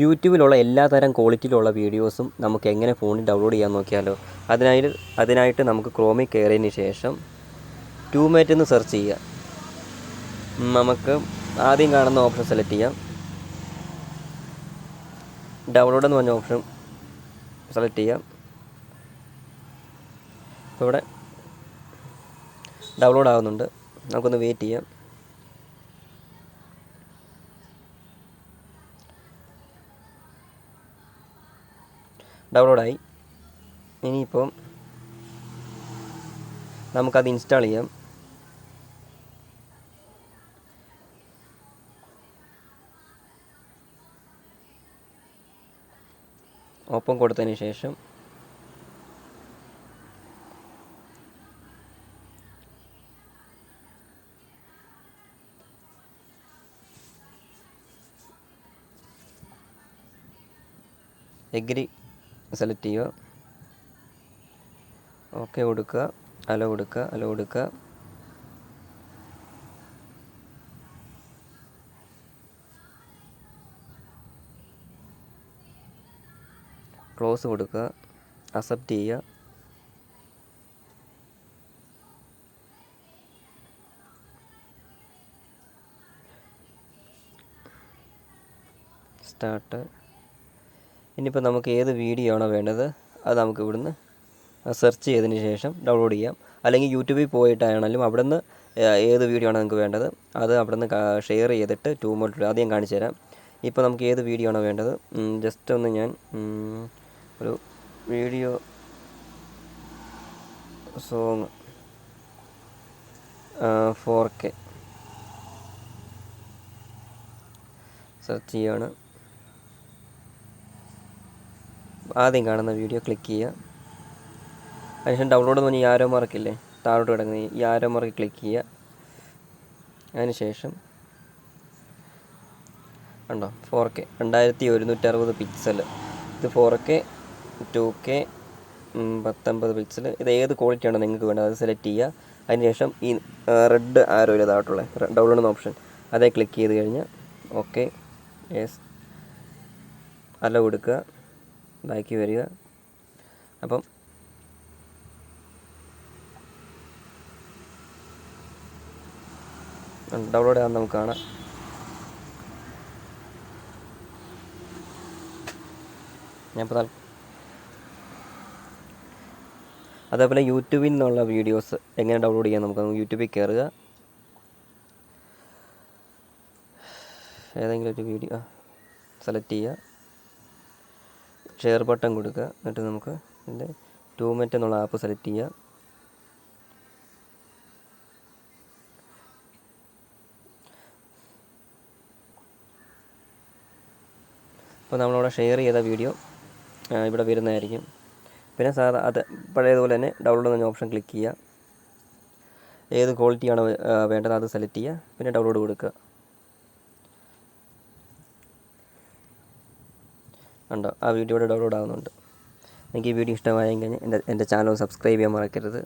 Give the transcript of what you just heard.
യൂട്യൂബിലുള്ള എല്ലാ തരം ക്വാളിറ്റിയിലുള്ള വീഡിയോസും നമുക്ക് എങ്ങനെ ഫോണിൽ ഡൗൺലോഡ് ചെയ്യാൻ നോക്കിയാലോ. അതിനായിട്ട് നമുക്ക് ക്രോമിൽ കയറിയതിന് ശേഷം ട്യൂമേറ്റ് എന്ന് സെർച്ച് ചെയ്യുക. നമുക്ക് ആദ്യം കാണുന്ന ഓപ്ഷൻ സെലക്ട് ചെയ്യാം. ഡൗൺലോഡ് എന്ന് പറഞ്ഞ ഓപ്ഷൻ സെലക്ട് ചെയ്യാം. ഇപ്പോൾ ഇവിടെ ഡൗൺലോഡ് ആകുന്നുണ്ട്, നമുക്കൊന്ന് വെയിറ്റ് ചെയ്യാം. ഡൗൺലോഡായി. ഇനിയിപ്പം നമുക്കത് ഇൻസ്റ്റാൾ ചെയ്യാം. ഓപ്പൺ കൊടുത്തതിന് ശേഷം എഗ്രി സെലക്ട് ചെയ്യുക. ഓക്കെ കൊടുക്കുക, അലോ കൊടുക്കുക. ക്ലോസ് കൊടുക്കുക, അക്സെപ്റ്റ് ചെയ്യുക. സ്റ്റാർട്ട്. ഇനിയിപ്പോൾ നമുക്ക് ഏത് വീഡിയോ ആണോ വേണ്ടത് അത് നമുക്ക് ഇവിടുന്ന് സെർച്ച് ചെയ്തതിന് ശേഷം ഡൗൺലോഡ് ചെയ്യാം. അല്ലെങ്കിൽ യൂട്യൂബിൽ പോയിട്ടാണെങ്കിലും അവിടെ നിന്ന് ഏത് വീഡിയോ ആണ് നിങ്ങൾക്ക് വേണ്ടത് അത് അവിടെ നിന്ന് ഷെയർ ചെയ്തിട്ട് ട്യൂമോട്ട് ആദ്യം കാണിച്ചു തരാം. ഇപ്പോൾ നമുക്ക് ഏത് വീഡിയോ ആണോ വേണ്ടത് ജസ്റ്റ് ഒന്ന് ഞാൻ ഒരു വീഡിയോ സോങ് 4K സെർച്ച് ചെയ്യുകയാണ്. ആദ്യം കാണുന്ന വീഡിയോ ക്ലിക്ക് ചെയ്യുക. അതിനുശേഷം ഡൗൺലോഡ് എന്ന് പറഞ്ഞാൽ ഈ ആരോ മാർക്കില്ലേ താഴോട്ട് കിടക്കുന്ന ഈ ആരോ മാർക്ക് ക്ലിക്ക് ചെയ്യുക. അതിനുശേഷം ഉണ്ടോ 4K 2160 പിക്സൽ. ഇത് 4K 2K 19 പിക്സൽ. ഇത് ഏത് ക്വാളിറ്റിയാണോ നിങ്ങൾക്ക് വേണ്ടത് അത് സെലക്ട് ചെയ്യുക. അതിനുശേഷം ഈ റെഡ് ആരോ ഇല്ല താഴോട്ടുള്ള ഡൗൺലോഡ് എന്ന ഓപ്ഷൻ അതേ ക്ലിക്ക് ചെയ്ത് കഴിഞ്ഞാൽ ഓക്കെ യെസ് അലോ കൊടുക്കുക, ബാക്കി വരിക. അപ്പം ഡൗൺലോഡ് ആകാൻ നമുക്ക് കാണാം. ഞാനിപ്പോൾ അതേപോലെ യൂട്യൂബിൽ നിന്നുള്ള വീഡിയോസ് എങ്ങനെ ഡൗൺലോഡ് ചെയ്യാൻ നമുക്ക് യൂട്യൂബിൽ കയറുക. ഏതെങ്കിലും ഒരു വീഡിയോ സെലക്ട് ചെയ്യുക, ഷെയർ ബട്ടൺ കൊടുക്കുക. എന്നിട്ട് നമുക്ക് ഇതിൻ്റെ ട്യൂമേറ്റ് എന്നുള്ള ആപ്പ് സെലക്ട് ചെയ്യുക. അപ്പോൾ നമ്മളിവിടെ ഷെയർ ചെയ്ത വീഡിയോ ഇവിടെ വരുന്നതായിരിക്കും. പിന്നെ അത് പഴയതുപോലെ തന്നെ ഡൗൺലോഡ് എന്ന ഓപ്ഷൻ ക്ലിക്ക് ചെയ്യുക. ഏത് ക്വാളിറ്റിയാണോ വേണ്ടത് അത് സെലക്ട് ചെയ്യുക. പിന്നെ ഡൗൺലോഡ് കൊടുക്കുക. ഉണ്ടോ ആ വീഡിയോയുടെ ഡൗൺലോഡ് ആകുന്നുണ്ട്. എനിക്ക് ഈ വീഡിയോ ഇഷ്ടമായെങ്കിൽ എൻ്റെ ചാനൽ സബ്സ്ക്രൈബ് ചെയ്യാൻ മറക്കരുത്.